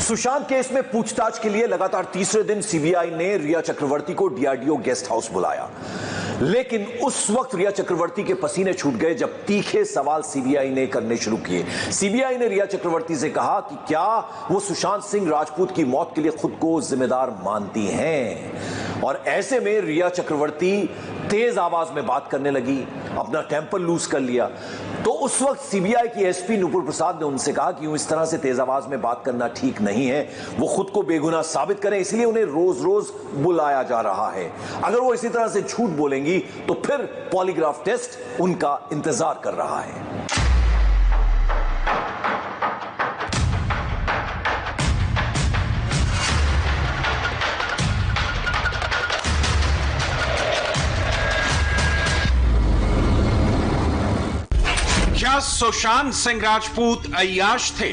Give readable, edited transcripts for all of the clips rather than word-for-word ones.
Sushant case में पूछताछ के लिए लगातार तीसरे दिन सीबीआई ने रिया चक्रवर्ती को डीआरडीओ गेस्ट हाउस बुलाया, लेकिन उस वक्त रिया चक्रवर्ती के पसीने छूट गए जब तीखे सवाल सीबीआई ने करने शुरू किए। सीबीआई ने रिया चक्रवर्ती से कहा कि क्या वो सुशांत सिंह राजपूत की मौत के लिए खुद को जिम्मेदार मानती हैं, और ऐसे में रिया चक्रवर्ती तेज आवाज में बात करने लगी, अपना टेम्पर लूज कर लिया। तो उस वक्त सीबीआई की एसपी नुपुर प्रसाद ने उनसे कहा कि इस तरह से तेज आवाज में बात करना ठीक नहीं है, वो खुद को बेगुनाह साबित करें, इसलिए उन्हें रोज रोज बुलाया जा रहा है। अगर वो इसी तरह से झूठ बोलेंगी तो फिर पॉलीग्राफ टेस्ट उनका इंतजार कर रहा है। क्या सुशांत सिंह राजपूत अय्याश थे?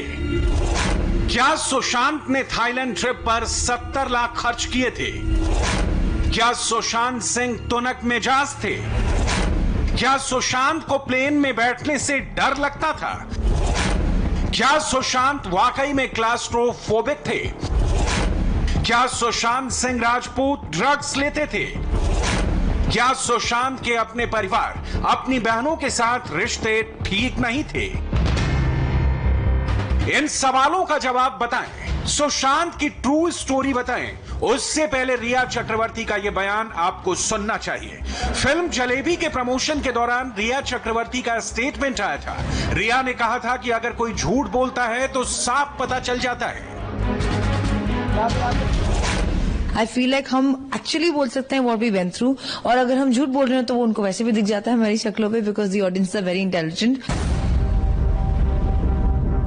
क्या सुशांत ने थाईलैंड ट्रिप पर 70 लाख खर्च किए थे? क्या सुशांत सिंह तुनक मिजाज थे? क्या सुशांत को प्लेन में बैठने से डर लगता था? क्या सुशांत वाकई में क्लास्ट्रोफोबिक थे? क्या सुशांत सिंह राजपूत ड्रग्स लेते थे? क्या सुशांत के अपने परिवार, अपनी बहनों के साथ रिश्ते ठीक नहीं थे? इन सवालों का जवाब बताएं, सुशांत की ट्रू स्टोरी बताएं। उससे पहले रिया चक्रवर्ती का यह बयान आपको सुनना चाहिए। फिल्म जलेबी के प्रमोशन के दौरान रिया चक्रवर्ती का स्टेटमेंट आया था। रिया ने कहा था कि अगर कोई झूठ बोलता है तो साफ पता चल जाता है। आई फील लाइक हम एक्चुअली बोल सकते हैं व्हाट वी वेंट थ्रू, और अगर हम झूठ बोल रहे हैं तो वो उनको वैसे भी दिख जाता है हमारी शक्लों पे, because the audience are very intelligent.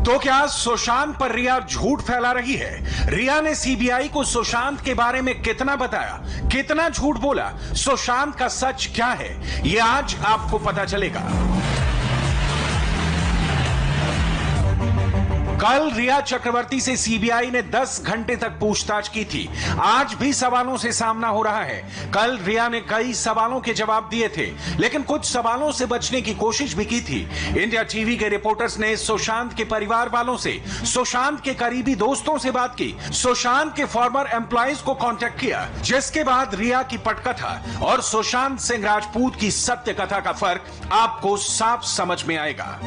तो क्या सुशांत पर रिया झूठ फैला रही है? रिया ने सीबीआई को सुशांत के बारे में कितना बताया, कितना झूठ बोला, सुशांत का सच क्या है, यह आज आपको पता चलेगा। कल रिया चक्रवर्ती से सीबीआई ने 10 घंटे तक पूछताछ की थी। आज भी सवालों से सामना हो रहा है। कल रिया ने कई सवालों के जवाब दिए थे, लेकिन कुछ सवालों से बचने की कोशिश भी की थी। इंडिया टीवी के रिपोर्टर्स ने सुशांत के परिवार वालों से, सुशांत के करीबी दोस्तों से बात की, सुशांत के फॉर्मर एम्प्लॉइज को कांटेक्ट किया, जिसके बाद रिया की पटकथा और सुशांत सिंह राजपूत की सत्य कथा का फर्क आपको साफ समझ में आएगा।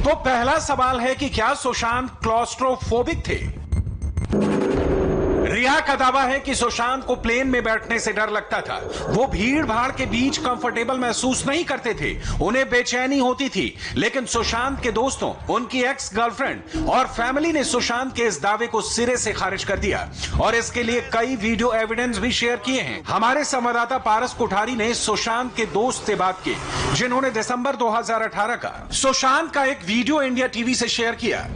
तो पहला सवाल है कि क्या सुशांत क्लॉस्ट्रोफोबिक थे? रिया का दावा है कि सुशांत को प्लेन में बैठने से डर लगता था। वो भीड़ भाड़ के बीच कंफर्टेबल महसूस नहीं करते थे, उन्हें बेचैनी होती थी। लेकिन सुशांत के दोस्तों, उनकी एक्स गर्लफ्रेंड और फैमिली ने सुशांत के इस दावे को सिरे से खारिज कर दिया, और इसके लिए कई वीडियो एविडेंस भी शेयर किए हैं। हमारे संवाददाता पारस कोठारी ने सुशांत के दोस्त से बात की, जिन्होंने दिसंबर 2018 का सुशांत का एक वीडियो इंडिया टीवी से शेयर किया।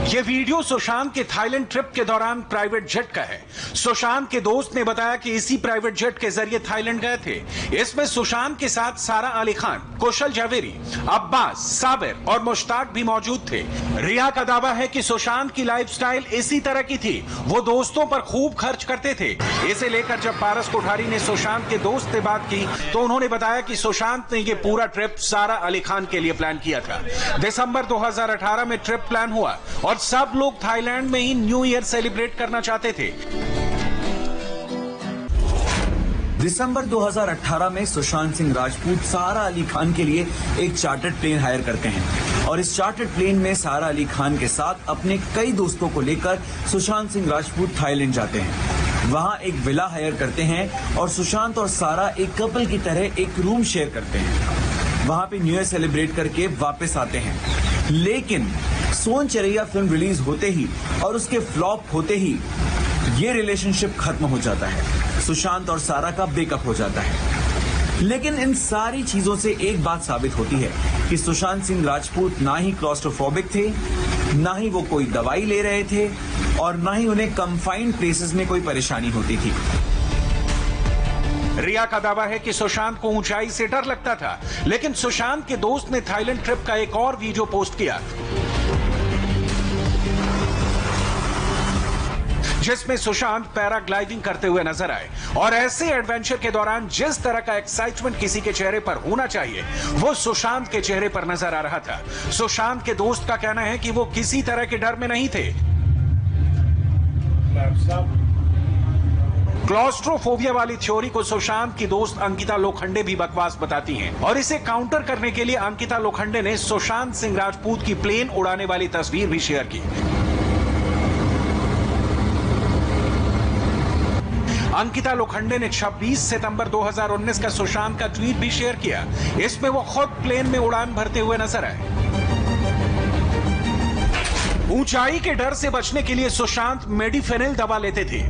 यह वीडियो सुशांत के थाईलैंड ट्रिप के दौरान प्राइवेट जेट का है। सुशांत के दोस्त ने बताया कि इसी प्राइवेट जेट के जरिए थाईलैंड गए थे। इसमें सुशांत के साथ सारा अली खान, कुशल जावेरी, अब्बास, साबिर और मुश्ताक भी मौजूद थे। रिया का दावा है कि सुशांत की लाइफस्टाइल इसी तरह की थी, वो दोस्तों पर खूब खर्च करते थे। इसे लेकर जब पारस कोठारी ने सुशांत के दोस्त से बात की तो उन्होंने बताया कि सुशांत ने यह पूरा ट्रिप सारा अली खान के लिए प्लान किया था। दिसंबर 2018 में ट्रिप प्लान हुआ और सब लोग थाईलैंड में ही न्यू ईयर सेलिब्रेट करना चाहते थे। दिसंबर 2018 में सुशांत सिंह राजपूत सारा अली खान के लिए एक चार्टर्ड प्लेन हायर करते हैं, और इस चार्टर्ड प्लेन में सारा अली खान के साथ अपने कई दोस्तों को लेकर सुशांत सिंह राजपूत थाईलैंड जाते हैं। वहां एक विला हायर करते हैं और सुशांत और सारा एक कपल की तरह एक रूम शेयर करते हैं। वहां पे न्यू ईयर सेलिब्रेट करके वापस आते हैं। लेकिन सोन चिरैया फिल्म रिलीज होते ही और उसके फ्लॉप होते ही ये रिलेशनशिप खत्म हो जाता है। सुशांत और सारा का ब्रेकअप हो जाता है। लेकिन इन सारी चीजों से एक बात साबित होती है कि सुशांत सिंह राजपूत ना ही क्लॉस्ट्रोफोबिक थे, ना ही वो कोई दवाई ले रहे थे, और ना ही उन्हें कंफाइंड प्लेसेस में कोई परेशानी होती थी। रिया का दावा है कि सुशांत को ऊंचाई से डर लगता था, लेकिन सुशांत के दोस्त ने थाईलैंड ट्रिप का एक और वीडियो पोस्ट किया, जिसमें सुशांत पैराग्लाइडिंग करते हुए नजर आए। और ऐसे एडवेंचर के दौरान जिस तरह का एक्साइटमेंट किसी के चेहरे पर होना चाहिए वो सुशांत के चेहरे पर नजर आ रहा था। सुशांत के दोस्त का कहना है कि वो किसी तरह के डर में नहीं थे। क्लॉस्ट्रोफोबिया वाली थ्योरी को सुशांत की दोस्त अंकिता लोखंडे भी बकवास बताती हैं और इसे काउंटर करने के लिए अंकिता लोखंडे ने सुशांत सिंह राजपूत की प्लेन उड़ाने वाली तस्वीर भी शेयर की। अंकिता लोखंडे ने 26 सितंबर 2019 का सुशांत का ट्वीट भी शेयर किया। इसमें वो खुद प्लेन में उड़ान भरते हुए नजर आए। ऊंचाई के डर से बचने के लिए सुशांत मेडिफेनिल दवा लेते थे।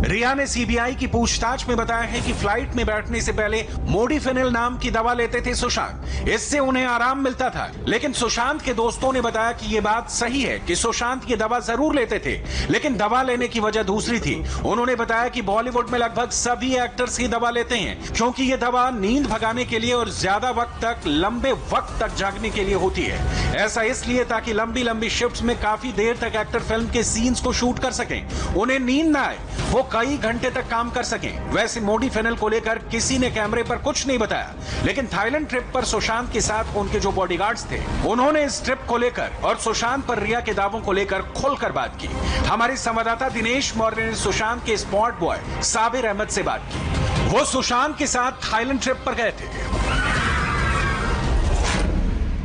रिया ने सीबीआई की पूछताछ में बताया है कि फ्लाइट में बैठने से पहले मोडिफेनिल नाम की दवा लेते थे सुशांत। इससे उन्हें आराम मिलता था। लेकिन सुशांत के दोस्तों ने बताया कि यह बात सही है कि सुशांत ये दवा जरूर लेते थे, लेकिन दवा लेने की वजह दूसरी थी। उन्होंने बताया कि बॉलीवुड में लगभग सभी एक्टर्स ही दवा लेते हैं क्योंकि ये दवा नींद भगाने के लिए और ज्यादा वक्त तक, लंबे वक्त तक जागने के लिए होती है। ऐसा इसलिए ताकि लंबी लंबी शिफ्ट्स में काफी देर तक एक्टर फिल्म के सीन्स को शूट कर सकें, उन्हें नींद ना आए, वो कई घंटे तक काम कर सकें। वैसे मोडिफेनिल को लेकर किसी ने कैमरे पर कुछ नहीं बताया, लेकिन थाईलैंड ट्रिप पर सुशांत के साथ उनके जो बॉडीगार्ड्स थे उन्होंने इस ट्रिप को लेकर और सुशांत पर रिया के दावों को लेकर खुलकर बात की। हमारे संवाददाता दिनेश मौर्य ने सुशांत के स्पॉट बॉय साबिर अहमद से बात की। वो सुशांत के साथ थाईलैंड ट्रिप पर गए थे।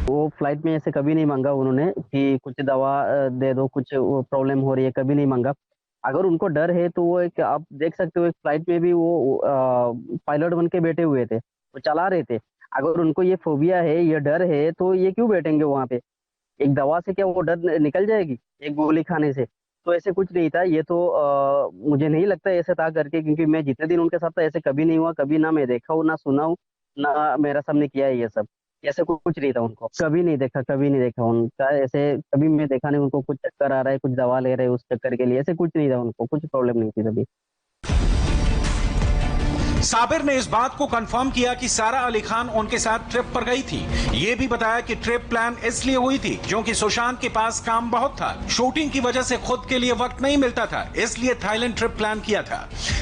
वो फ्लाइट में ऐसे कभी नहीं मांगा उन्होंने कि कुछ दवा दे दो, कुछ प्रॉब्लम हो रही है, कभी नहीं मांगा। अगर उनको डर है तो वो एक, आप देख सकते हो, एक फ्लाइट में भी वो पायलट बन के बैठे हुए थे, वो चला रहे थे। अगर उनको ये फोबिया है, ये डर है, तो ये क्यों बैठेंगे वहां पे? एक दवा से क्या वो डर निकल जाएगी, एक गोली खाने से? तो ऐसे कुछ नहीं था। ये तो मुझे नहीं लगता ऐसे था करके, क्योंकि मैं जितने दिन उनके साथ था ऐसे कभी नहीं हुआ, कभी ना मैं देखा हूँ, ना सुना हूँ, ना मेरा सामने किया है ये सब। ऐसे कुछ नहीं था उनको, कभी नहीं देखा उनका ऐसे। कभी मैं देखा नहीं उनको कुछ चक्कर आ रहा है, कुछ दवा ले रहे हैं उस चक्कर के लिए, ऐसे कुछ नहीं था उनको, कुछ प्रॉब्लम नहीं थी कभी। साबिर ने इस बात को कंफर्म किया कि सारा अली खान उनके साथ ट्रिप पर गई थी। ये भी बताया कि ट्रिप प्लान इसलिए हुई थी क्योंकि सुशांत के पास काम बहुत था, शूटिंग की वजह से खुद के लिए वक्त नहीं मिलता था, इसलिए थाईलैंड ट्रिप प्लान किया था।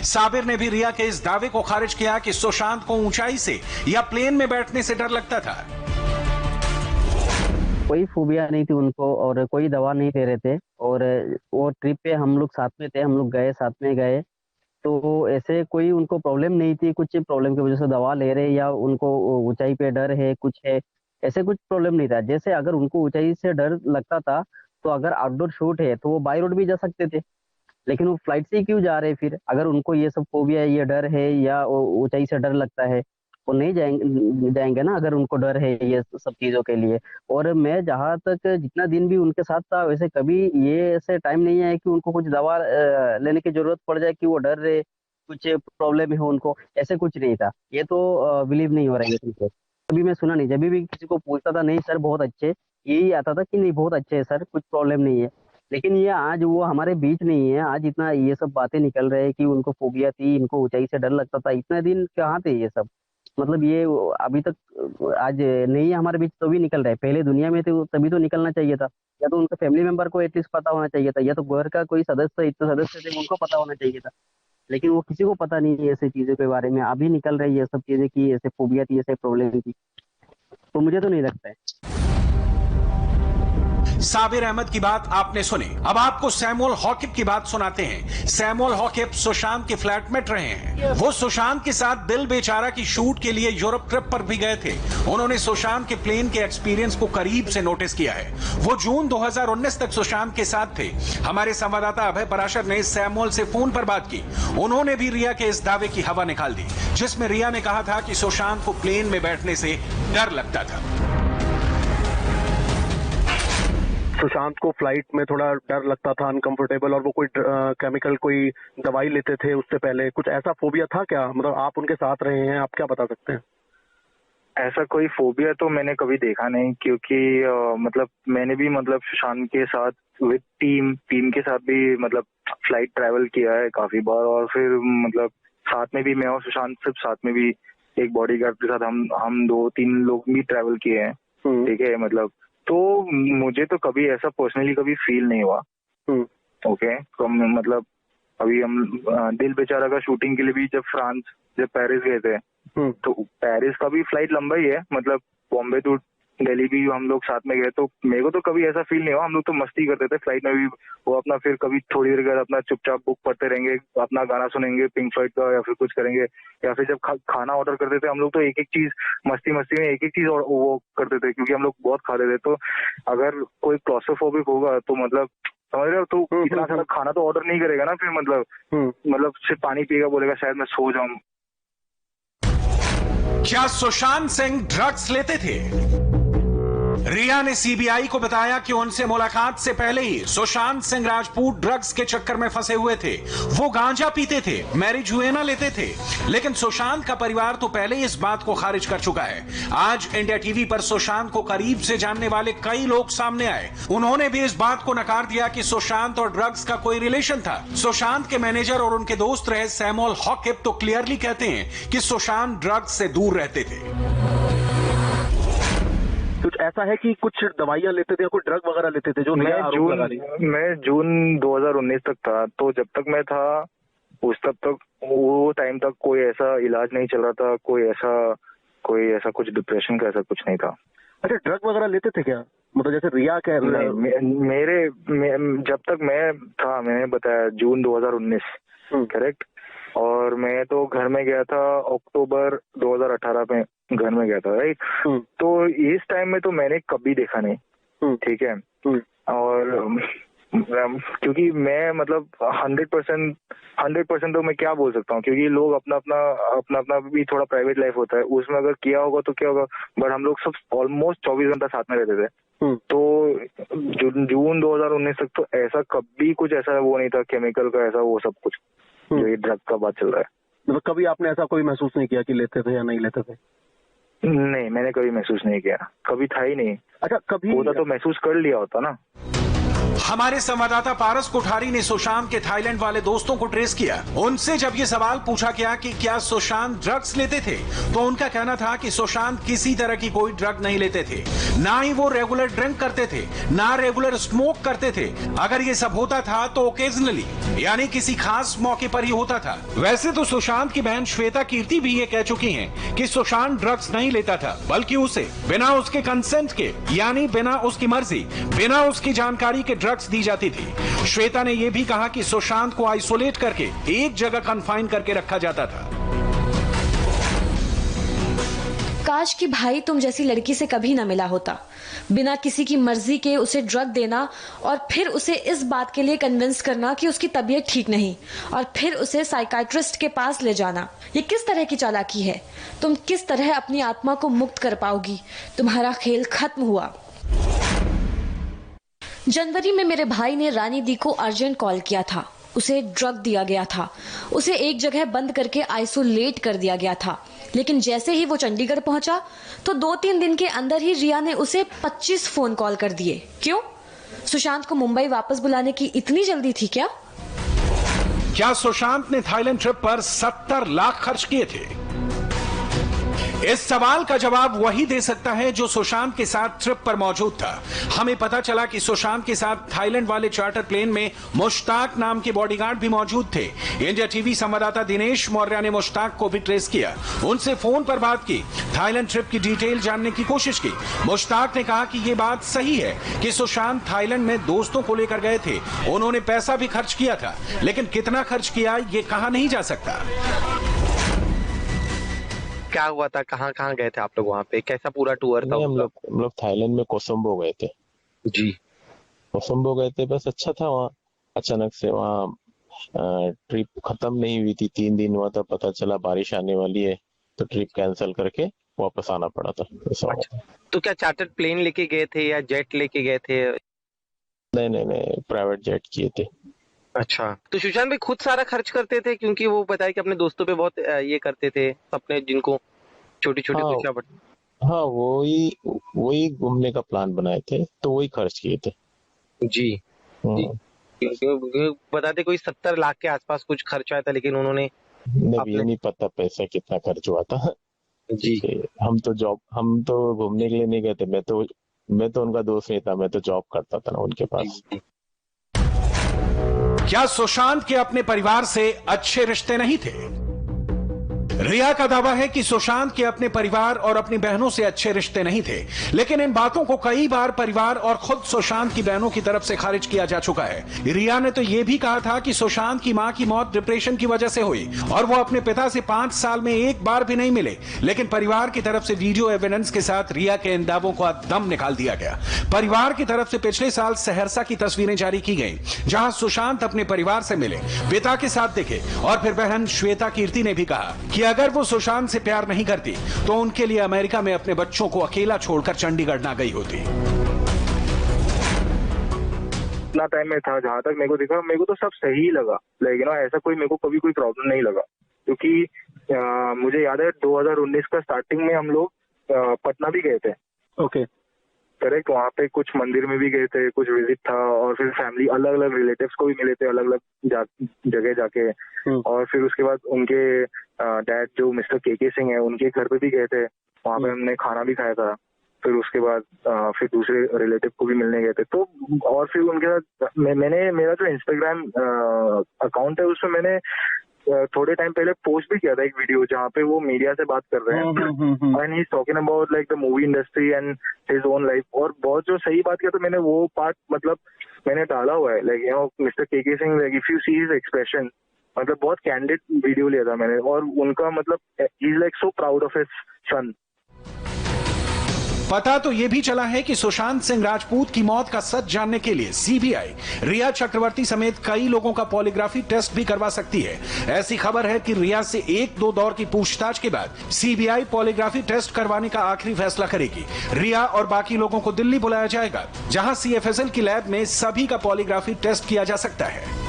साबिर ने भी रिया के इस दावे को खारिज किया कि सुशांत को ऊंचाई से या प्लेन में बैठने से डर लगता था। कोई फोबिया नहीं थी उनको और कोई दवा नहीं दे रहे थे। और वो ट्रिप पे हम लोग साथ में थे, हम लोग गए, साथ में गए, तो ऐसे कोई उनको प्रॉब्लम नहीं थी। कुछ प्रॉब्लम की वजह से दवा ले रहे या उनको ऊंचाई पे डर है, कुछ है, ऐसे कुछ प्रॉब्लम नहीं था। जैसे अगर उनको ऊंचाई से डर लगता था तो अगर आउटडोर शूट है तो वो बाय रोड भी जा सकते थे, लेकिन वो फ्लाइट से क्यों जा रहे हैं फिर? अगर उनको ये सब फोबिया है, ये डर है या ऊंचाई से डर लगता है, वो नहीं जाएंगे ना, अगर उनको डर है ये सब चीजों के लिए। और मैं जहाँ तक जितना दिन भी उनके साथ था, वैसे कभी ये ऐसे टाइम नहीं है कि उनको कुछ दवा लेने की जरूरत पड़ जाए कि वो डर रहे, कुछ प्रॉब्लम है उनको, ऐसे कुछ नहीं था। ये तो बिलीव नहीं हो रहा है तुमको। कभी मैं सुना नहीं, जब भी किसी को पूछता था, नहीं सर बहुत अच्छे, यही आता था कि नहीं बहुत अच्छे है सर, कुछ प्रॉब्लम नहीं है। लेकिन ये आज वो हमारे बीच नहीं है, आज इतना ये सब बातें निकल रहे हैं कि उनको फोबिया थी, इनको ऊंचाई से डर लगता था। इतने दिन कहाँ थे ये सब? मतलब ये अभी तक आज नहीं है हमारे बीच तो भी निकल रहा है। पहले दुनिया में थे तभी तो निकलना चाहिए था, या तो उनके फैमिली मेंबर को एटलीस्ट पता होना चाहिए था, या तो घर का कोई सदस्य, इतने सदस्य थे उनको पता होना चाहिए था। लेकिन वो किसी को पता नहीं है ऐसी चीजों के बारे में। अभी निकल रही है ये सब चीजें कि ऐसे फोबिया थी, ऐसे प्रॉब्लम थी, तो मुझे तो नहीं लगता है। साबिर अहमद की बात आपने सुनी। अब आपको सैमुअल हॉकिप की बात सुनाते हैं। सैमुअल हॉकिप सुशांत के फ्लैटमेट रहे हैं। वो सुशांत के साथ दिल बेचारा की शूट के लिए यूरोप ट्रिप पर भी गए थे। उन्होंने सुशांत के प्लेन के एक्सपीरियंस को करीब से नोटिस किया है। वो जून 2019 तक सुशांत के साथ थे। हमारे संवाददाता अभय पराशर ने सैमुअल से फोन पर बात की। उन्होंने भी रिया के इस दावे की हवा निकाल दी, जिसमें रिया ने कहा था कि सुशांत को प्लेन में बैठने से डर लगता था। सुशांत को फ्लाइट में थोड़ा डर लगता था, अनकंफर्टेबल, और वो कोई केमिकल, कोई दवाई लेते थे उससे पहले, कुछ ऐसा फोबिया था क्या? मतलब आप उनके साथ रहे हैं, आप क्या बता सकते हैं? ऐसा कोई फोबिया तो मैंने कभी देखा नहीं, क्योंकि मतलब मैंने भी मतलब सुशांत के साथ विद टीम के साथ भी मतलब फ्लाइट ट्रैवल किया है काफी बार। और फिर मतलब साथ में भी मैं और सुशांत सिर्फ साथ में भी एक बॉडीगार्ड के साथ हम 2-3 लोग भी ट्रैवल किए हैं, ठीक है। मतलब तो मुझे तो कभी ऐसा पर्सनली कभी फील नहीं हुआ। ओके, तो मतलब अभी हम दिल बेचारा का शूटिंग के लिए भी जब पेरिस गए थे, तो पेरिस का भी फ्लाइट लंबा ही है, मतलब बॉम्बे टू दिल्ली भी हम लोग साथ में गए, तो मेरे को तो कभी ऐसा फील नहीं हुआ। हम लोग तो मस्ती करते थे फ्लाइट में भी। वो अपना फिर कभी थोड़ी देर बाद अपना चुपचाप बुक पढ़ते रहेंगे, अपना गाना सुनेंगे पिंक फ्लॉयड का, या फिर कुछ करेंगे, या फिर जब खाना ऑर्डर करते थे हम लोग तो एक एक चीज मस्ती में एक एक चीज वो करते थे, क्योंकि हम लोग बहुत खाते थे। तो अगर कोई क्लॉस्ट्रोफोबिक होगा तो मतलब समझ रहे हो, तो इतना सारा खाना तो ऑर्डर नहीं करेगा ना फिर, मतलब सिर्फ पानी पिएगा, बोलेगा शायद मैं सो जाऊं। क्या सुशांत सिंह ड्रग्स लेते थे? रिया ने सीबीआई को बताया कि उनसे मुलाकात से पहले ही सुशांत सिंह राजपूत ड्रग्स के चक्कर में फंसे हुए थे। वो गांजा पीते थे, मैरिजुएना लेते थे, लेकिन सुशांत का परिवार तो पहले ही इस बात को खारिज कर चुका है। आज इंडिया टीवी पर सुशांत को करीब से जानने वाले कई लोग सामने आए। उन्होंने भी इस बात को नकार दिया कि सुशांत और ड्रग्स का कोई रिलेशन था। सुशांत के मैनेजर और उनके दोस्त रहे सैमुअल हॉकिप तो क्लियरली कहते हैं कि सुशांत ड्रग्स से दूर रहते थे। कुछ ऐसा है कि कुछ दवाइयां लेते थे या कोई ड्रग वगैरह लेते थे जो मैं जून 2019 तक था, तो जब तक मैं था उस तब तक वो टाइम तक कोई ऐसा इलाज नहीं चल रहा था, कोई ऐसा कुछ डिप्रेशन का ऐसा कुछ नहीं था। अच्छा, ड्रग वगैरह लेते थे क्या? मतलब जैसे रिया कह रही है। जब तक मैं था, मैंने बताया जून 2019 करेक्ट, और मैं तो घर में गया था अक्टूबर 2018 में घर में गया था, राइट। तो इस टाइम में तो मैंने कभी देखा नहीं, ठीक है। और क्योंकि मैं मतलब 100% तो मैं क्या बोल सकता हूँ, क्योंकि लोग अपना भी थोड़ा प्राइवेट लाइफ होता है, उसमें अगर किया होगा तो क्या होगा, बट हम लोग सब ऑलमोस्ट 24 घंटा साथ में रहते थे। तो जून 2019 तक तो ऐसा कभी कुछ ऐसा वो नहीं था केमिकल का, ऐसा वो सब कुछ जो ये ड्रग का बात चल रहा है। मतलब कभी आपने ऐसा कोई महसूस नहीं किया कि लेते थे या नहीं लेते थे? नहीं, मैंने कभी महसूस नहीं किया, कभी था ही नहीं। अच्छा, कभी होता तो महसूस कर लिया होता ना। हमारे संवाददाता पारस कोठारी ने सुशांत के थाईलैंड वाले दोस्तों को ट्रेस किया। उनसे जब ये सवाल पूछा गया कि क्या सुशांत ड्रग्स लेते थे, तो उनका कहना था कि सुशांत किसी तरह की कोई ड्रग नहीं लेते थे, ना ही वो रेगुलर ड्रिंक करते थे, ना रेगुलर स्मोक करते थे। अगर ये सब होता था तो ओकेजनली, यानी किसी खास मौके पर ही होता था। वैसे तो सुशांत की बहन श्वेता कीर्ति भी ये कह चुकी हैं कि सुशांत ड्रग्स नहीं लेता था, बल्कि उसे बिना उसके कंसेंट के, यानी बिना उसकी मर्जी, बिना उसकी जानकारी के ड्रग्स दी जाती थी। श्वेता ने यह भी कहा कि सुशांत को आइसोलेट करके एक जगह कन्फाइन करके रखा जाता था। काश कि भाई तुम जैसी लड़की से कभी ना मिला होता। बिना किसी की मर्जी के उसे ड्रग देना और फिर उसे इस बात के लिए कन्विंस करना कि उसकी तबीयत ठीक नहीं, और फिर उसे साइकाइट्रिस्ट के पास ले जाना, ये किस तरह की चालाकी है? तुम किस तरह अपनी आत्मा को मुक्त कर पाओगी? तुम्हारा खेल खत्म हुआ। जनवरी में मेरे भाई ने रानी दी को अर्जेंट कॉल किया था। उसे ड्रग दिया गया था, उसे एक जगह बंद करके आइसोलेट कर दिया गया था। लेकिन जैसे ही वो चंडीगढ़ पहुंचा तो 2-3 दिन के अंदर ही रिया ने उसे 25 फोन कॉल कर दिए। क्यों? सुशांत को मुंबई वापस बुलाने की इतनी जल्दी थी क्या? क्या सुशांत ने थाईलैंड ट्रिप पर 70 लाख खर्च किए थे? इस सवाल का जवाब वही दे सकता है जो सुशांत के साथ ट्रिप पर मौजूद था। हमें पता चला कि सुशांत के साथ थाईलैंड वाले चार्टर प्लेन में मुश्ताक नाम के बॉडीगार्ड भी मौजूद थे। इंडिया टीवी संवाददाता दिनेश मौर्य ने मुश्ताक को भी ट्रेस किया, उनसे फोन पर बात की, थाईलैंड ट्रिप की डिटेल जानने की कोशिश की। मुश्ताक ने कहा कि यह बात सही है कि सुशांत थाईलैंड में दोस्तों को लेकर गए थे, उन्होंने पैसा भी खर्च किया था, लेकिन कितना खर्च किया ये कहा नहीं जा सकता। क्या हुआ था, कहाँ कहाँ गए थे आप लोग, वहाँ पे कैसा पूरा टूर था? हम लोग थाईलैंड में कोसंबो गए थे जी। कोसंबो गए थे, बस अच्छा था वहाँ। अचानक से वहाँ ट्रिप खत्म नहीं हुई थी, 3 दिन हुआ था, पता चला बारिश आने वाली है तो ट्रिप कैंसिल करके वापस आना पड़ा था। अच्छा। तो क्या चार्टर्ड प्लेन लेके गए थे या जेट लेके गए थे? नहीं, प्राइवेट जेट किए थे। अच्छा, तो सुशांत भाई खुद सारा खर्च करते थे, क्योंकि वो पता है कि अपने दोस्तों पे बहुत ये करते थे, अपने जिनको छोटी छोटी खुशियां बट। हाँ, वही घूमने का प्लान बनाए थे तो वही खर्च किए थे जी। बताते कोई 70 लाख के आसपास कुछ खर्च आया था, लेकिन उन्होंने ये नहीं पता पैसा कितना खर्च हुआ था जी। हम तो घूमने के लिए नहीं गए थे, मैं तो उनका दोस्त नहीं था, मैं तो जॉब करता था ना उनके पास। क्या सुशांत के अपने परिवार से अच्छे रिश्ते नहीं थे? रिया का दावा है कि सुशांत के अपने परिवार और अपनी बहनों से अच्छे रिश्ते नहीं थे, लेकिन इन बातों को कई बार परिवार और खुद सुशांत की बहनों की तरफ से खारिज किया जा चुका है। रिया ने तो यह भी कहा था कि सुशांत की मां की मौत डिप्रेशन की वजह से हुई और वो अपने पिता से 5 साल में एक बार भी नहीं मिले, लेकिन परिवार की तरफ से वीडियो एविडेंस के साथ रिया के इन दावों को दम निकाल दिया गया। परिवार की तरफ से पिछले साल सहरसा की तस्वीरें जारी की गई, जहां सुशांत अपने परिवार से मिले, पिता के साथ दिखे और फिर बहन श्वेता कीर्ति ने भी कहा कि अगर वो सुशांत से प्यार नहीं करती तो उनके लिए अमेरिका में अपने बच्चों को अकेला छोड़कर चंडीगढ़ ना गई होती। इतना टाइम में था, जहाँ तक मेरे को दिखा, मेरे को तो सब सही लगा, लेकिन ऐसा कोई मेरे को कभी कोई प्रॉब्लम नहीं लगा, क्योंकि मुझे याद है 2019 का स्टार्टिंग में हम लोग पटना भी गए थे। Okay, correct. वहाँ पे कुछ मंदिर में भी गए थे, कुछ विजिट था, और फिर फैमिली अलग अलग रिलेटिव्स को भी मिले थे अलग अलग जगह जाके, और फिर उसके बाद उनके डैड जो मिस्टर के सिंह है उनके घर पे भी गए थे, वहाँ पे हमने खाना भी खाया था। फिर उसके बाद फिर दूसरे रिलेटिव को भी मिलने गए थे, तो और फिर उनके साथ मैंने मेरा जो इंस्टाग्राम अकाउंट है उसमें मैंने थोड़े टाइम पहले पोस्ट भी किया था एक वीडियो, जहाँ पे वो मीडिया से बात कर रहे हैं and he is talking about like the movie industry and his own life, और बहुत जो सही बात किया, तो मैंने वो पार्ट मतलब मैंने डाला हुआ है, लाइक यू नो मिस्टर के Singh, like if you see his expression, मतलब बहुत कैंडिड वीडियो लिया था मैंने, और उनका मतलब he is like so proud of his son. पता तो यह भी चला है कि सुशांत सिंह राजपूत की मौत का सच जानने के लिए सीबीआई रिया चक्रवर्ती समेत कई लोगों का पॉलीग्राफी टेस्ट भी करवा सकती है। ऐसी खबर है कि रिया से 1-2 दौर की पूछताछ के बाद सीबीआई पॉलीग्राफी टेस्ट करवाने का आखिरी फैसला करेगी। रिया और बाकी लोगों को दिल्ली बुलाया जाएगा, जहां सीएफएसएल की लैब में सभी का पॉलीग्राफी टेस्ट किया जा सकता है।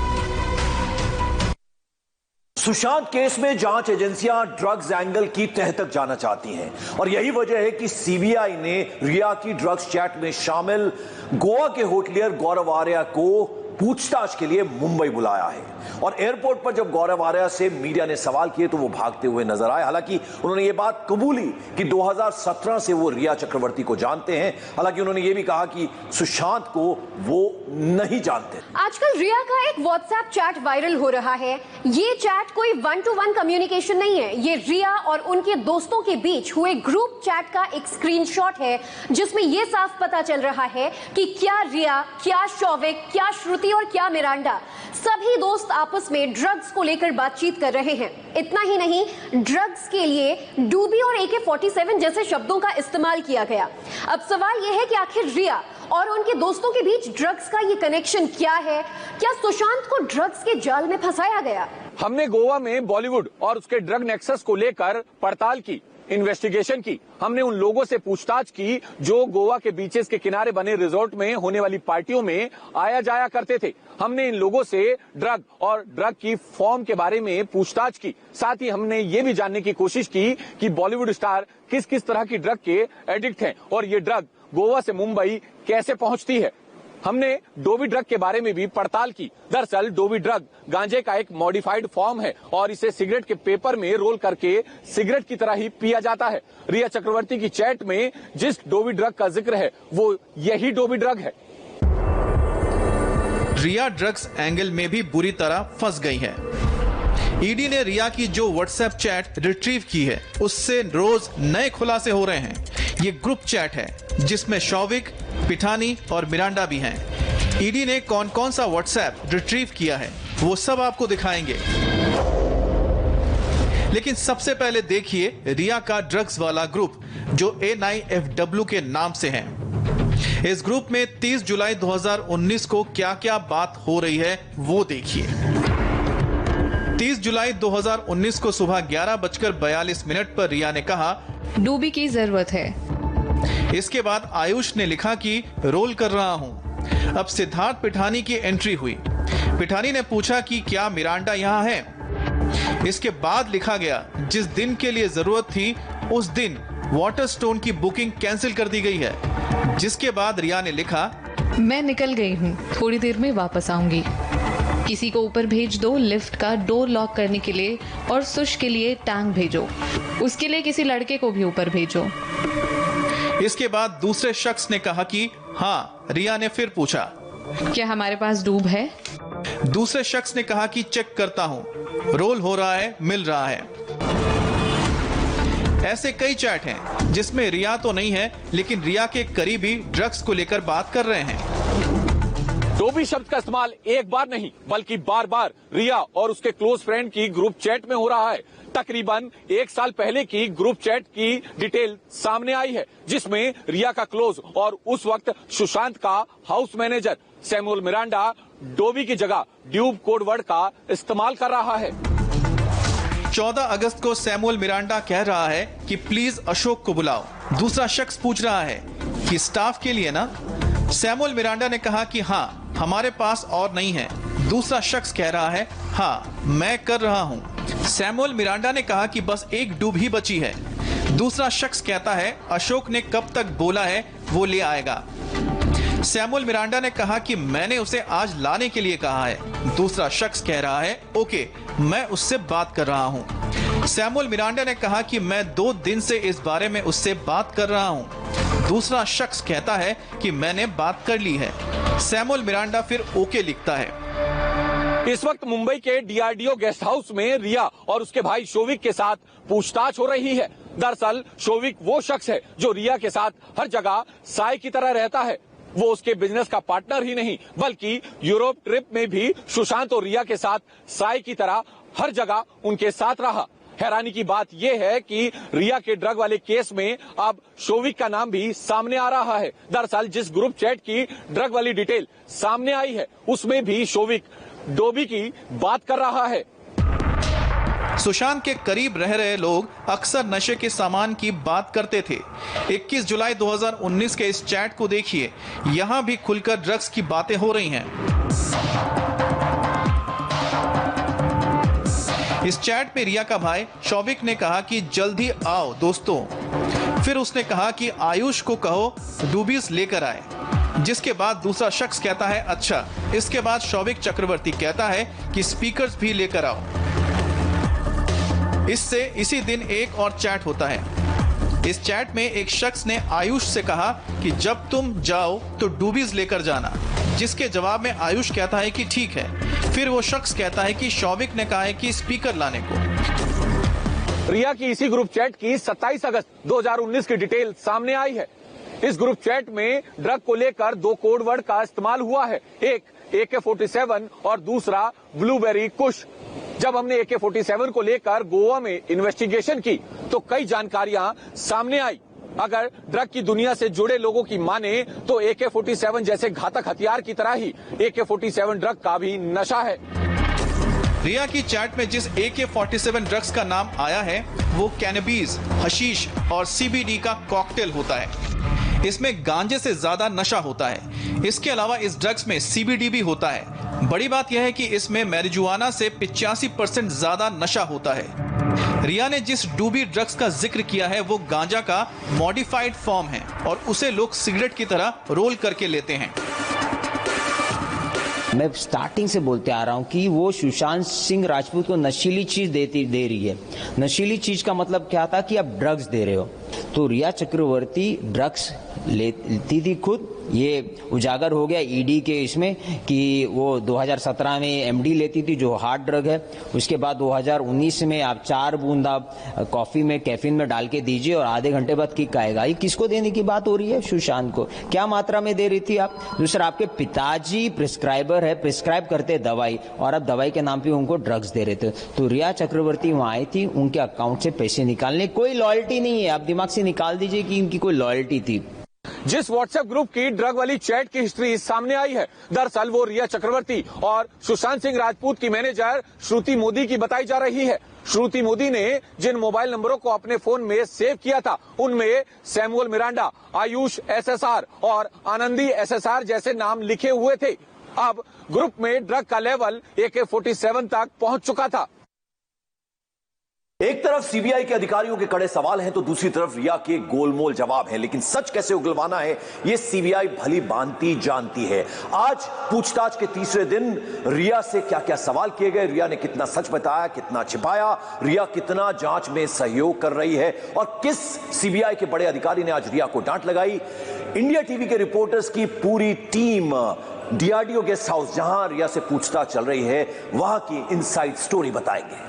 सुशांत केस में जांच एजेंसियां ड्रग्स एंगल की तह तक जाना चाहती हैं और यही वजह है कि सीबीआई ने रिया की ड्रग्स चैट में शामिल गोवा के होटलियर गौरव आर्या को पूछताछ के लिए मुंबई बुलाया है। और एयरपोर्ट पर जब गौरव आर्या से मीडिया ने सवाल किए तो वो भागते हुए नजर आए। हालांकि उन्होंने ये बात कबूली कि 2017 से वो रिया चक्रवर्ती को जानते हैं। हालांकि उन्होंने ये भी कहा कि सुशांत को वो नहीं जानते। आजकल रिया का एक व्हाट्सएप चैट वायरल हो रहा है। ये चैट कोई 1-to-1 कम्युनिकेशन नहीं है, ये रिया और उनके दोस्तों के बीच हुए ग्रुप चैट का एक स्क्रीनशॉट है, जिसमें यह साफ पता चल रहा है कि क्या रिया, क्या शौविक, क्या श्रुति और क्या मिरांडा, सभी दोस्त आपस में ड्रग्स को लेकर बातचीत कर रहे हैं। इतना ही नहीं, ड्रग्स के लिए डूबी और AK-47 जैसे शब्दों का इस्तेमाल किया गया। अब सवाल यह है कि आखिर रिया और उनके दोस्तों के बीच ड्रग्स का ये कनेक्शन क्या है? क्या सुशांत को ड्रग्स के जाल में फंसाया गया? हमने गोवा में बॉलीवुड और उसके ड्रग नेक्सस को लेकर पड़ताल की, इन्वेस्टिगेशन की। हमने उन लोगों से पूछताछ की जो गोवा के बीचेस के किनारे बने रिजॉर्ट में होने वाली पार्टियों में आया जाया करते थे। हमने इन लोगों से ड्रग और ड्रग की फॉर्म के बारे में पूछताछ की। साथ ही हमने ये भी जानने की कोशिश की कि बॉलीवुड स्टार किस किस तरह की ड्रग के एडिक्ट हैं और ये ड्रग गोवा से मुंबई कैसे पहुंचती है। हमने डोबी ड्रग के बारे में भी पड़ताल की। दरअसल डोबी ड्रग गांजे का एक मॉडिफाइड फॉर्म है और इसे सिगरेट के पेपर में रोल करके सिगरेट की तरह ही पिया जाता है। रिया चक्रवर्ती की चैट में जिस डोबी ड्रग का जिक्र है वो यही डोबी ड्रग है। रिया ड्रग्स एंगल में भी बुरी तरह फंस गई है। ईडी ने रिया की जो व्हाट्सएप चैट रिट्रीव की है उससे रोज नए खुलासे हो रहे हैं। ये ग्रुप चैट है जिसमें शौविक, पिठानी और मिरांडा भी हैं। ईडी ने कौन कौन सा व्हाट्सएप रिट्रीव किया है वो सब आपको दिखाएंगे, लेकिन सबसे पहले देखिए रिया का ड्रग्स वाला ग्रुप जो A9FW के नाम से है। इस ग्रुप में 30 जुलाई 2019 को क्या क्या बात हो रही है वो देखिए। 30 जुलाई 2019 को सुबह 11:42 पर रिया ने कहा डूबी की जरूरत है। इसके बाद आयुष ने लिखा कि रोल कर रहा हूं। अब सिद्धार्थ पिठानी की एंट्री हुई। पिठानी ने पूछा कि क्या मिरांडा यहां है। इसके बाद लिखा गया जिस दिन के लिए जरूरत थी उस दिन वाटरस्टोन की बुकिंग कैंसिल कर दी गई है। जिसके बाद रिया ने लिखा मैं निकल गई हूँ, थोड़ी देर में वापस आऊंगी। किसी को ऊपर भेज दो लिफ्ट का डोर लॉक करने के लिए और सुश के लिए टैंक भेजो। उसके लिए किसी लड़के को भी ऊपर भेजो। इसके बाद दूसरे शख्स ने कहा कि हाँ। रिया ने फिर पूछा क्या हमारे पास डूब है। दूसरे शख्स ने कहा कि चेक करता हूं, रोल हो रहा है, मिल रहा है। ऐसे कई चैट हैं जिसमें रिया तो नहीं है, लेकिन रिया के करीबी ड्रग्स को लेकर बात कर रहे हैं। डोबी शब्द का इस्तेमाल एक बार नहीं बल्कि बार बार रिया और उसके क्लोज फ्रेंड की ग्रुप चैट में हो रहा है। तकरीबन 1 साल पहले की ग्रुप चैट की डिटेल सामने आई है, जिसमें रिया का क्लोज और उस वक्त सुशांत का house manager Samuel Miranda Dobby की जगह ड्यूब कोड वर्ड का इस्तेमाल कर रहा है। 14 अगस्त को सैमुअल मिरांडा कह रहा है कि प्लीज अशोक को बुलाओ। दूसरा शख्स पूछ रहा है कि स्टाफ के लिए ना। सैमुअल मिरांडा ने कहा कि हाँ, हमारे पास और नहीं है। दूसरा शख्स कह रहा है हाँ, मैं कर रहा हूं। सैमुअल मिरांडा ने कहा कि बस एक डूब ही बची है। दूसरा शख्स कहता है अशोक ने कब तक बोला है वो ले आएगा। सैमुअल मिरांडा ने कहा कि मैंने उसे आज लाने के लिए कहा है। दूसरा शख्स कह रहा है ओके, मैं उससे बात कर रहा हूं। सैमुअल मिरांडा ने कहा कि मैं 2 दिन से इस बारे में उससे बात कर रहा हूं। दूसरा शख्स कहता है कि मैंने बात कर ली है। सैमुअल मिरांडा फिर ओके लिखता है। इस वक्त मुंबई के डीआरडीओ गेस्ट हाउस में रिया और उसके भाई शोविक के साथ पूछताछ हो रही है। दरअसल शोविक वो शख्स है जो रिया के साथ हर जगह साय की तरह रहता है। वो उसके बिजनेस का पार्टनर ही नहीं बल्कि यूरोप ट्रिप में भी सुशांत और रिया के साथ साय की तरह हर जगह उनके साथ रहा। हैरानी की बात यह है कि रिया के ड्रग वाले केस में अब शोविक का नाम भी सामने आ रहा है। दरअसल जिस ग्रुप चैट की ड्रग वाली डिटेल सामने आई है उसमें भी शोविक डोबी की बात कर रहा है। सुशांत के करीब रह रहे लोग अक्सर नशे के सामान की बात करते थे। 21 जुलाई 2019 के इस चैट को देखिए, यहां भी खुलकर ड्रग्स की बातें हो रही हैं। इस चैट में रिया का भाई शौविक ने कहा कि जल्दी आओ दोस्तों। फिर उसने कहा कि आयुष को कहो डूबीज लेकर आए, जिसके बाद दूसरा शख्स कहता है अच्छा। इसके बाद शौविक चक्रवर्ती कहता है कि स्पीकर्स भी लेकर आओ। इससे इसी दिन एक और चैट होता है। इस चैट में एक शख्स ने आयुष से कहा कि जब तुम जाओ तो डूबीज लेकर जाना, जिसके जवाब में आयुष कहता है कि ठीक है। फिर वो शख्स कहता है कि शौविक ने कहा है कि स्पीकर लाने को। रिया की इसी ग्रुप चैट की 27 अगस्त 2019 की डिटेल सामने आई है। इस ग्रुप चैट में ड्रग को लेकर 2 कोड वर्ड का इस्तेमाल हुआ है, एक AK-47 और दूसरा ब्लूबेरी कुश। जब हमने AK-47 को लेकर गोवा में इन्वेस्टिगेशन की तो कई जानकारियां सामने आई। अगर ड्रग की दुनिया से जुड़े लोगों की माने तो AK-47 जैसे घातक हथियार की तरह ही AK-47 ड्रग का भी नशा है। रिया की चैट में जिस AK-47 ड्रग्स का नाम आया है वो कैनबीज, हशीश और CBD का कॉकटेल होता है। इसमें गांजे से ज्यादा नशा होता है। इसके अलावा इस ड्रग्स में CBD भी होता है। बड़ी बात यह है कि इसमें मैरिजुआना से 85% ज्यादा नशा होता है। रिया ने जिस डूबी ड्रग्स का जिक्र किया है वो गांजा का मॉडिफाइड फॉर्म है और उसे लोग सिगरेट की तरह रोल करके लेते हैं। मैं स्टार्टिंग से बोलते आ रहा हूं कि वो सुशांत सिंह राजपूत को नशीली चीज दे रही है। नशीली चीज का मतलब क्या था कि आप ड्रग्स दे रहे हो। तो रिया चक्रवर्ती ड्रग्स लेती थी खुद। ये उजागर हो गया ईडी के इसमें कि वो 2017 में MD लेती थी जो हार्ड ड्रग है। उसके बाद 2019 में आप 4 बूंद आप कॉफी में कैफीन में डाल के दीजिए और आधे घंटे बाद किक आएगा। ये किसको देने की बात हो रही है? सुशांत को। क्या मात्रा में दे रही थी आप? दूसरा, आपके पिताजी प्रिस्क्राइबर है, प्रिस्क्राइब करते दवाई और आप दवाई के नाम पे उनको ड्रग्स दे रहे थे। तो रिया चक्रवर्ती वहां आई थी उनके अकाउंट से पैसे निकालने। कोई लॉयल्टी नहीं है, आप दिमाग से निकाल दीजिए कि इनकी कोई लॉयल्टी थी। जिस व्हाट्सएप ग्रुप की ड्रग वाली चैट की हिस्ट्री सामने आई है, दरअसल वो रिया चक्रवर्ती और सुशांत सिंह राजपूत की मैनेजर श्रुति मोदी की बताई जा रही है। श्रुति मोदी ने जिन मोबाइल नंबरों को अपने फोन में सेव किया था उनमें सैमुअल मिरांडा, आयुष SSR और आनंदी SSR जैसे नाम लिखे हुए थे। अब ग्रुप में ड्रग का लेवल AK-47 तक पहुंच चुका था। एक तरफ सीबीआई के अधिकारियों के कड़े सवाल हैं तो दूसरी तरफ रिया के गोलमोल जवाब हैं, लेकिन सच कैसे उगलवाना है यह सीबीआई भली भांति जानती है। आज पूछताछ के तीसरे दिन रिया से क्या क्या सवाल किए गए, रिया ने कितना सच बताया, कितना छिपाया, रिया कितना जांच में सहयोग कर रही है और किस सीबीआई के बड़े अधिकारी ने आज रिया को डांट लगाई। इंडिया टीवी के रिपोर्टर्स की पूरी टीम डीआरडीओ गेस्ट हाउस जहां रिया से पूछताछ चल रही है वहां की इनसाइड स्टोरी बताएंगे।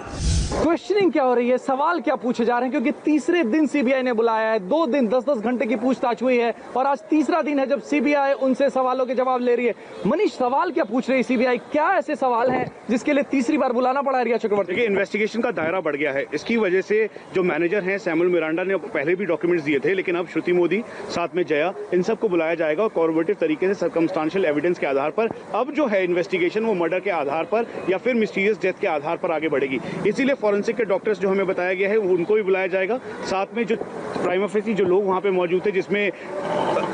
क्वेश्चनिंग क्या हो रही है, सवाल क्या पूछे जा रहे हैं, क्योंकि तीसरे दिन सीबीआई ने बुलाया है। 2 दिन 10-10 घंटे की पूछताछ हुई है और आज तीसरा दिन है जब सीबीआई उनसे सवालों के जवाब ले रही है। मनीष, सवाल क्या पूछ रही है सीबीआई? क्या ऐसे सवाल हैं जिसके लिए तीसरी बार बुलाना पड़ा रिया चक्रवर्ती? देखिए, इन्वेस्टिगेशन का दायरा बढ़ गया है। इसकी वजह से जो मैनेजर हैं सैमुअल मिरांडा ने पहले भी डॉक्यूमेंट्स दिए थे, लेकिन अब श्रुति मोदी साथ में जया, इन सबको बुलाया जाएगा और कॉर्पोरेटिव तरीके से सर्कमस्टांशियल एविडेंस के आधार पर अब जो है इन्वेस्टिगेशन वो मर्डर के आधार पर या फिर मिस्टीरियस डेथ के आधार पर आगे बढ़ेगी। इसीलिए फॉरेंसिक के डॉक्टर्स जो हमें बताया गया है उनको भी बुलाया जाएगा। साथ में जो प्राइमा फेसी जो लोग वहां पे मौजूद थे, जिसमें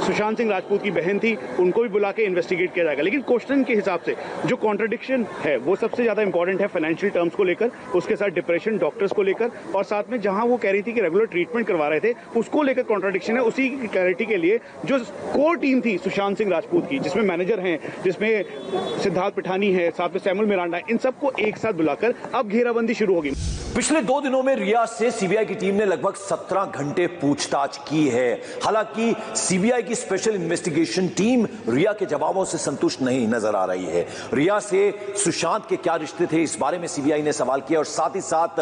सुशांत सिंह राजपूत की बहन थी, उनको भी बुला के इन्वेस्टिगेट किया जाएगा। लेकिन क्वेश्चन के हिसाब से जो कॉन्ट्रडिक्शन है वो सबसे ज्यादा इंपॉर्टेंट है फाइनेंशियल टर्म्स को लेकर, उसके साथ डिप्रेशन डॉक्टर्स को लेकर और साथ में जहां वो कह रही थी कि रेगुलर ट्रीटमेंट करवा रहे थे उसको लेकर कॉन्ट्रडिक्शन है। उसी की क्लैरिटी के लिए जो कोर टीम थी सुशांत सिंह राजपूत की, जिसमें मैनेजर हैं, जिसमें सिद्धार्थ पिठानी है, साथ में सैमुअल मिरांडा, इन सबको एक साथ बुलाकर अब घेराबंदी शुरू होगी। पिछले 2 दिनों में रिया से सीबीआई की टीम ने लगभग 17 घंटे पूछताछ की है। हालांकि सीबीआई की स्पेशल इन्वेस्टिगेशन टीम रिया के जवाबों से संतुष्ट नहीं नजर आ रही है। रिया से सुशांत के क्या रिश्ते थे, इस बारे में सीबीआई ने सवाल किया और साथ ही साथ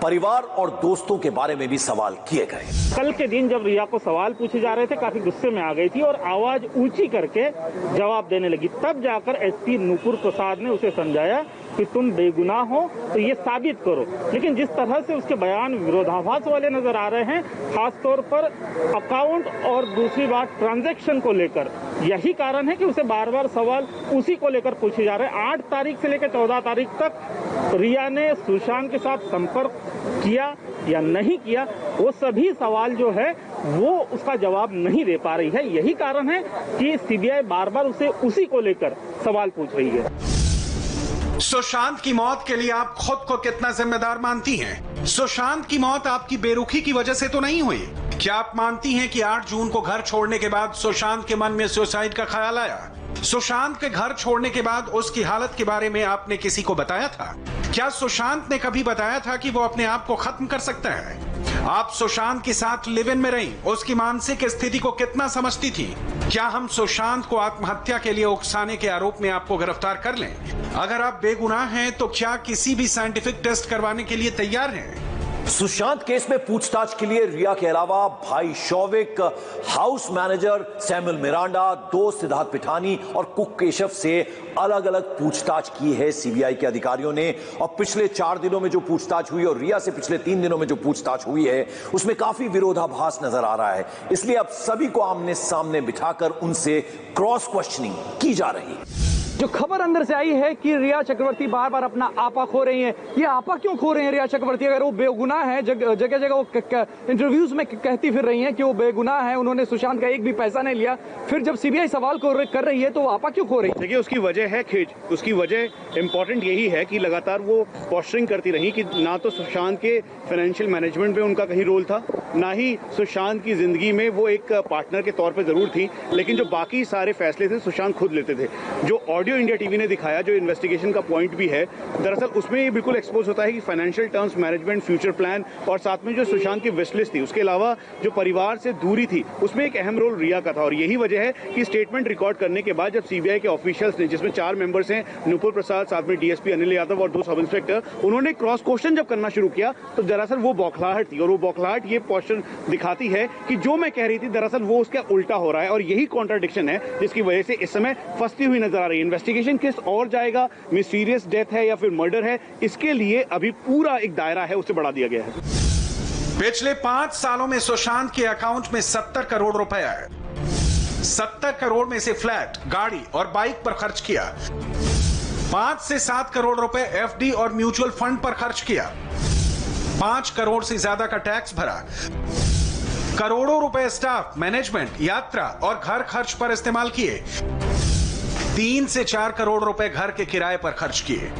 परिवार और दोस्तों के बारे में भी सवाल किए गए। कल के दिन जब रिया को सवाल पूछे जा रहे थे, काफी गुस्से में आ गई थी और आवाज ऊंची करके जवाब देने लगी। तब जाकर एसपी नूपुर प्रसाद ने उसे समझाया कि तुम बेगुनाह हो तो ये साबित करो। लेकिन जिस तरह से उसके बयान विरोधाभास वाले नजर आ रहे हैं, खासतौर पर अकाउंट और दूसरी बात ट्रांजैक्शन को लेकर, यही कारण है कि उसे बार बार सवाल उसी को लेकर पूछे जा रहे हैं। 8 तारीख से लेकर 14 तारीख तक रिया ने सुशांत के साथ संपर्क किया या नहीं किया, वो सभी सवाल जो है वो उसका जवाब नहीं दे पा रही है। यही कारण है कि सीबीआई बार बार उसे उसी को लेकर सवाल पूछ रही है। सुशांत की मौत के लिए आप खुद को कितना जिम्मेदार मानती हैं? सुशांत की मौत आपकी बेरुखी की वजह से तो नहीं हुई। क्या आप मानती हैं कि 8 जून को घर छोड़ने के बाद सुशांत के मन में सुसाइड का ख्याल आया? सुशांत के घर छोड़ने के बाद उसकी हालत के बारे में आपने किसी को बताया था? क्या सुशांत ने कभी बताया था कि वो अपने आप को खत्म कर सकता है? आप सुशांत के साथ लिव इन में रही, उसकी मानसिक स्थिति को कितना समझती थी? क्या हम सुशांत को आत्महत्या के लिए उकसाने के आरोप में आपको गिरफ्तार कर लें? अगर आप बेगुनाह हैं तो क्या किसी भी साइंटिफिक टेस्ट करवाने के लिए तैयार हैं? सुशांत केस में पूछताछ के लिए रिया के अलावा भाई Showik, house manager Samuel Miranda, दोस्त सिद्धार्थ पिठानी और कुक केशव से अलग अलग पूछताछ की है सीबीआई के अधिकारियों ने। और पिछले 4 दिनों में जो पूछताछ हुई और रिया से पिछले 3 दिनों में जो पूछताछ हुई है उसमें काफी विरोधाभास नजर आ रहा है। इसलिए अब सभी को आमने सामने बिठाकर उनसे क्रॉस क्वेश्चनिंग की जा रही है। जो खबर अंदर से आई है कि रिया चक्रवर्ती बार बार अपना आपा खो रही हैं। ये आपा क्यों खो रहे हैं रिया चक्रवर्ती? अगर वो बेगुनाह है, जगह जगह वो इंटरव्यूज में कहती फिर रही हैं कि वो बेगुनाह है, उन्होंने सुशांत का एक भी पैसा नहीं लिया, फिर जब सीबीआई सवाल कर रही है तो वो आपा क्यों खो रही है? देखिए, उसकी वजह है खींच। उसकी वजह इंपॉर्टेंट यही है कि लगातार वो पोस्टरिंग करती रही कि ना तो सुशांत के फाइनेंशियल मैनेजमेंट में उनका कहीं रोल था, ना ही सुशांत की जिंदगी में वो एक पार्टनर के तौर पर जरूर थी, लेकिन जो बाकी सारे फैसले थे सुशांत खुद लेते थे। जो ऑडियो इंडिया टीवी ने दिखाया, जो इन्वेस्टिगेशन का पॉइंट भी है, दरअसल उसमें ये बिल्कुल एक्सपोज होता है कि financial terms, management, future plan और साथ में जो सुशांत की विशलिस्ट थी, उसके अलावा जो परिवार से दूरी थी, उसमें एक अहम रोल रिया का था। और यही वजह है कि स्टेटमेंट रिकॉर्ड करने के बाद जब सीबीआई के ऑफिशियल्स ने, जिसमें 4 मेंबर्स हैं, नुपुर प्रसाद, साथ में डीएसपी अनिल यादव और 2 सब इंस्पेक्टर, उन्होंने क्रॉस क्वेश्चन जब करना शुरू किया तो दरअसल वो बौखलाहट थी। और वो बौखलाहट ये क्वेश्चन दिखाती है कि जो मैं कह रही थी दरअसल वो उसका उल्टा हो रहा है। और यही कॉन्ट्रडिक्शन है जिसकी वजह से इस समय फंसती हुई नजर आ रही है। इन्वेस्टिगेशन किस और जाएगा, मिस्टीरियस डेथ है या फिर मर्डर है, इसके लिए अभी पूरा एक दायरा है, उसे बढ़ा दिया गया है। पिछले 5 सालों में सुशांत के अकाउंट में 70 करोड़ रुपए आए। 70 करोड़ में से फ्लैट, गाड़ी और बाइक पर खर्च किया। 5 से 7 करोड़ रुपए एफडी और म्यूचुअल फंड पर खर्च किया। 5 करोड़ से ज्यादा का टैक्स भरा। करोड़ों रुपए स्टाफ, मैनेजमेंट, यात्रा और घर खर्च पर इस्तेमाल किए। 3 से 4 करोड़ रुपए घर के किराए पर खर्च किए।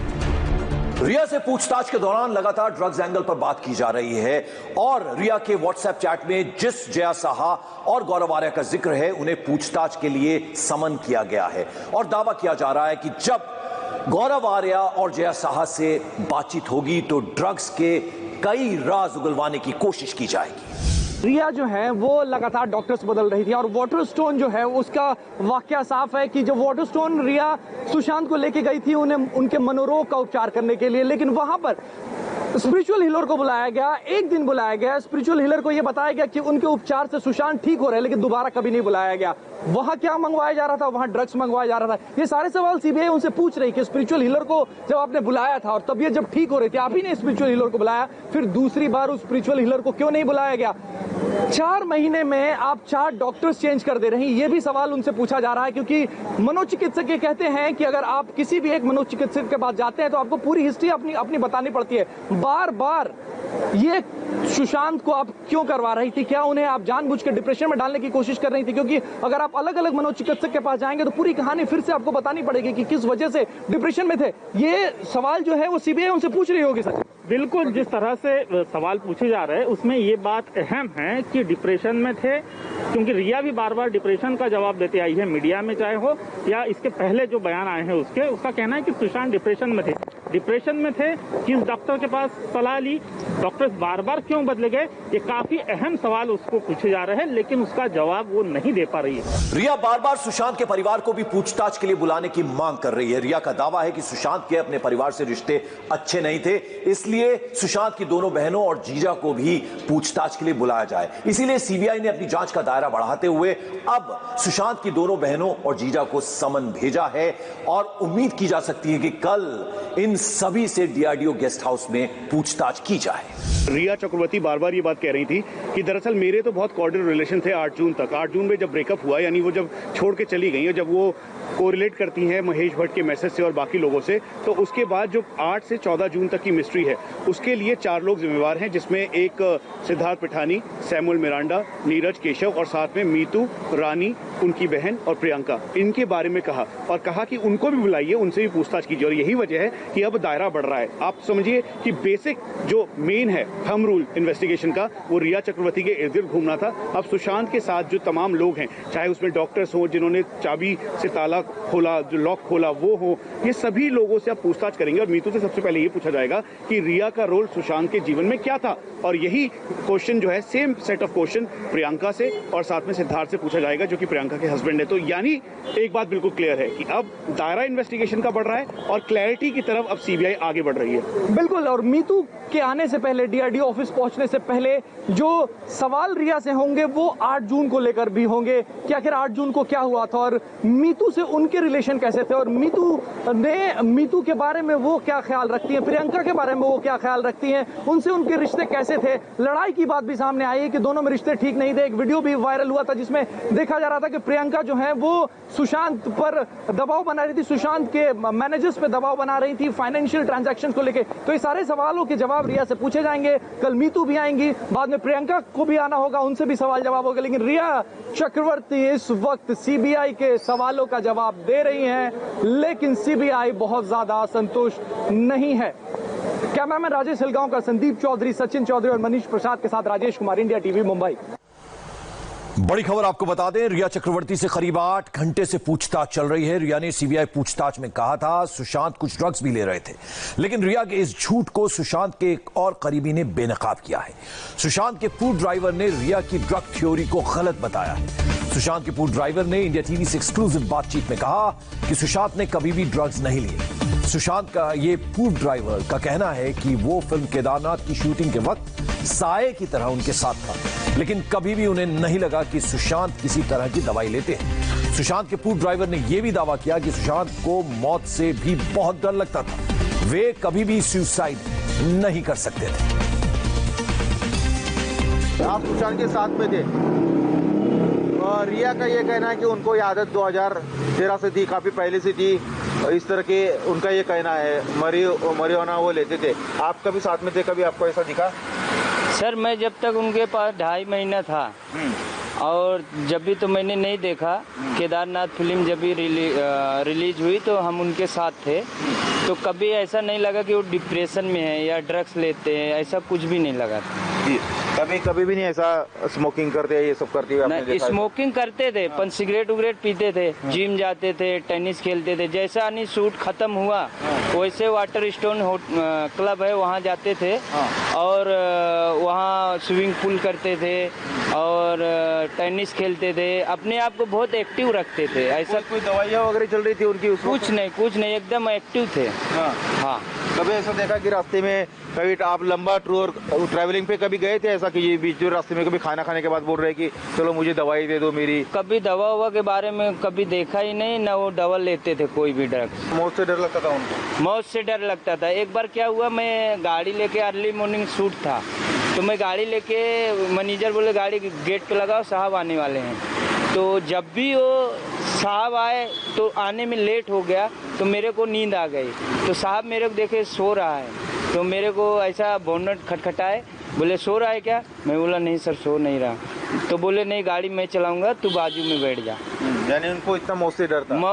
रिया से पूछताछ के दौरान लगातार ड्रग्स एंगल पर बात की जा रही है और रिया के व्हाट्सएप चैट में जिस जया साहा और गौरव आर्या का जिक्र है उन्हें पूछताछ के लिए समन किया गया है और दावा किया जा रहा है कि जब गौरव आर्या और जया साहा से बातचीत होगी तो ड्रग्स के कई राज उगलवाने की कोशिश की जाएगी। रिया जो है वो लगातार डॉक्टर्स बदल रही थी और वाटर स्टोन जो है उसका वाकया साफ है कि जो वाटर स्टोन रिया सुशांत को लेके गई थी उन्हें उनके मनोरोग का उपचार करने के लिए, लेकिन वहां पर स्पिरिचुअल हीलर को बुलाया गया, एक दिन बुलाया गया। स्पिरिचुअल हीलर को यह बताया गया कि उनके उपचार से सुशांत ठीक हो रहे हैं, लेकिन दोबारा कभी नहीं बुलाया गया। वहां क्या मंगवाया जा रहा था? वहां ड्रग्स मंगवाया जा रहा था। ये सारे सवाल सीबीआई उनसे पूछ रही कि स्पिरिचुअल हीलर को जब आपने बुलाया था और तबीयत जब ठीक हो रही थी, आप ही ने स्पिरिचुअल हीलर को बुलाया, फिर दूसरी बार उस स्पिरिचुअल हीलर को क्यों नहीं बुलाया गया? 4 महीने में आप 4 डॉक्टर्स चेंज कर दे रही हैं, ये भी सवाल उनसे पूछा जा रहा है, क्योंकि मनोचिकित्सक ये कहते हैं कि अगर आप किसी भी एक मनोचिकित्सक के पास जाते हैं तो आपको पूरी हिस्ट्री अपनी बतानी पड़ती है। बार बार ये सुशांत को आप क्यों करवा रही थी? क्या उन्हें आप जानबूझ के डिप्रेशन में डालने की कोशिश कर रही थी? क्योंकि अगर आप अलग अलग मनोचिकित्सक के पास जाएंगे तो पूरी कहानी फिर से आपको बतानी पड़ेगी कि किस वजह से डिप्रेशन में थे। ये सवाल जो है वो सीबीआई उनसे पूछ रही होगी। सर बिल्कुल, जिस तरह से सवाल पूछे जा रहे हैं उसमें ये बात अहम है कि डिप्रेशन में थे, क्योंकि रिया भी बार बार डिप्रेशन का जवाब देते आई है मीडिया में, चाहे हो या इसके पहले जो बयान आए हैं उसका कहना है कि सुशांत डिप्रेशन में थे। डिप्रेशन में थे, किस डॉक्टर के पास सलाह ली, डॉक्टर्स बार बार क्यों बदले गए, ये काफी अहम सवाल उसको पूछे जा रहे हैं, लेकिन उसका जवाब वो नहीं दे पा रही है। रिया बार बार सुशांत के परिवार को भी पूछताछ के लिए बुलाने की मांग कर रही है। रिया का दावा है कि सुशांत के अपने परिवार से रिश्ते अच्छे नहीं थे, इसलिए सुशांत की दोनों बहनों और जीजा को भी पूछताछ के लिए बुलाया जाए। इसीलिए सीबीआई ने अपनी जांच का दायरा बढ़ाते हुए अब सुशांत की दोनों बहनों और जीजा को समन भेजा है और उम्मीद की जा सकती है कि कल इन सभी से डीआरडीओ गेस्ट हाउस में पूछताछ की जाए। रिया चक्रवर्ती बार बार ये बात कह रही थी कि दरअसल मेरे तो बहुत कॉर्डियल रिलेशन थे 8 जून तक। 8 जून में जब ब्रेकअप हुआ, यानी वो जब छोड़ के चली गई और जब वो कोरिलेट करती हैं महेश भट्ट के मैसेज से और बाकी लोगों से, तो उसके बाद जो 8 से 14 जून तक की मिस्ट्री है उसके लिए 4 लोग जिम्मेवार हैं, जिसमें एक सिद्धार्थ पिठानी, सैमुअल मिरांडा, नीरज केशव और साथ में मीतू, रानी, उनकी बहन और प्रियंका, इनके बारे में कहा कि उनको भी बुलाइए, उनसे भी पूछताछ कीजिए। और यही वजह है कि अब दायरा बढ़ रहा है। आप समझिए कि बेसिक जो मेन है थंब रूल इन्वेस्टिगेशन का, वो रिया चक्रवर्ती के इर्द गिर्द घूमना था। अब सुशांत के साथ जो तमाम लोग हैं, चाहे उसमें डॉक्टर्स हो जिन्होंने चाबी से ताला खोला, जो लॉक खोला वो हो, ये सभी लोगों से आप पूछताछ करेंगे। और मीतू से सबसे पहले ये पूछा जाएगा कि रिया का रोल सुशांत के जीवन में क्या था, और यही क्वेश्चन जो है same set of question Priyanka से और साथ में सिद्धार्थ से पूछा जाएगा, जो कि प्रियंका के हस्बैंड है। तो यानी एक बात बिल्कुल क्लियर है कि अब दायरा इन्वेस्टिगेशन का बढ़ रहा है और क्लैरिटी की तरफ अब सीबीआई आगे बढ़ रही है। बिल्कुल, और मीतू के आने से पहले, डीआरडीओ ऑफिस पहुंचने से पहले जो सवाल रिया से होंगे वो 8 जून को लेकर भी होंगे कि आखिर 8 जून को क्या हुआ था और मीतू से उनके रिलेशन कैसे थे, और मीतू के बारे में वो क्या ख्याल रखती हैं, प्रियंका के बारे में वो क्या ख्याल रखती हैं, उनसे उनके रिश्ते कैसे थे। लड़ाई की बात भी सामने आई है कि दोनों में रिश्ते ठीक नहीं थे। एक वीडियो भी वायरल हुआ था जिसमें देखा जा रहा था कि प्रियंका जो है वो सुशांत पर दबाव बना रही थी, सुशांत के मैनेजर्स पे दबाव बना रही थी फाइनेंशियल ट्रांजैक्शन को लेकर। तो ये सारे सवालों के जवाब रिया से पूछे जाएंगे। कल मीतू भी आएंगी, बाद में प्रियंका को भी आना होगा, उनसे भी सवाल जवाब होगा। लेकिन रिया चक्रवर्ती इस वक्त सीबीआई के सवालों का जवाब दे रही हैं, लेकिन सीबीआई बहुत ज्यादा संतुष्ट नहीं है। कैमरामैन राजेश हिलगांव का संदीप चौधरी, सचिन चौधरी और मनीष प्रसाद के साथ राजेश कुमार, इंडिया टीवी, मुंबई। बड़ी खबर आपको बता दें, रिया चक्रवर्ती से करीब 8 घंटे से पूछताछ चल रही है। रिया ने सीबीआई पूछताछ में कहा था सुशांत कुछ ड्रग्स भी ले रहे थे, लेकिन रिया के इस झूठ को सुशांत के एक और करीबी ने बेनकाब किया है। सुशांत के पूर्व ड्राइवर ने रिया की ड्रग थ्योरी को गलत बताया है। सुशांत के पूर्व ड्राइवर ने इंडिया टीवी से एक्सक्लूसिव बातचीत में कहा कि सुशांत ने कभी भी ड्रग्स नहीं लिए। सुशांत का ये पूर्व ड्राइवर का कहना है कि वो फिल्म केदारनाथ की शूटिंग के वक्त साये की तरह उनके साथ था, लेकिन कभी भी उन्हें नहीं लगा कि सुशांत किसी तरह की दवाई लेते हैं। सुशांत के पूर्व ड्राइवर ने यह भी दावा किया कि सुशांत को मौत से भी बहुत डर लगता था, वे कभी भी सुसाइड नहीं कर सकते थे। आप सुशांत के साथ में थे और रिया का ये कहना है कि उनको ये आदत 2013 से थी, काफी पहले से थी, इस तरह के उनका ये कहना है। मरिजुआना वो लेते थे। आप कभी साथ में थे, कभी आपको ऐसा दिखा? सर मैं जब तक उनके पास 2.5 महीना था और जब भी तो मैंने नहीं देखा। केदारनाथ फिल्म जब भी रिलीज हुई तो हम उनके साथ थे, तो कभी ऐसा नहीं लगा कि वो डिप्रेशन में है या ड्रग्स लेते हैं, ऐसा कुछ भी नहीं लगा जी। कभी भी नहीं ऐसा स्मोकिंग करते ये सब करते हुए? स्मोकिंग करते थे, पर सिगरेट उगरेट पीते थे, जिम जाते थे, टेनिस खेलते थे। जैसा नहीं शूट खत्म हुआ वैसे वाटर स्टोन क्लब है वहाँ जाते थे और वहाँ स्विमिंग पूल करते थे और टेनिस खेलते थे। अपने आप को बहुत एक्टिव रखते थे। ऐसा कोई दवाइयाँ वगैरह चल रही थी उनकी? कुछ नहीं, एकदम एक्टिव थे। हाँ। कभी ऐसा देखा कि रास्ते में कभी आप लंबा टूर ट्रैवलिंग पे कभी गए थे ऐसा कि ये बीच रास्ते में कभी खाना खाने के बाद बोल रहे कि चलो मुझे दवाई दे दो मेरी? कभी दवा ववा के बारे में कभी देखा ही नहीं, ना वो दवा लेते थे कोई भी ड्रग्स। मौत से डर लगता था उनको? मौत से डर लगता था। एक बार क्या हुआ, मैं गाड़ी लेके अर्ली मॉर्निंग शूट था तो मैं गाड़ी लेके, मैनेजर बोले गाड़ी गेट पे लगाओ साहब आने वाले हैं। तो जब भी वो साहब आए तो आने में लेट हो गया तो मेरे को नींद आ गई। तो साहब मेरे को देखे सो रहा है तो मेरे को ऐसा बोनट खटखटाए, बोले सो रहा है क्या? मैं बोला नहीं सर सो नहीं रहा। तो बोले नहीं गाड़ी मैं चलाऊंगा, तू बाजू में बैठ जा। यानी उनको इतना मौत से डर था?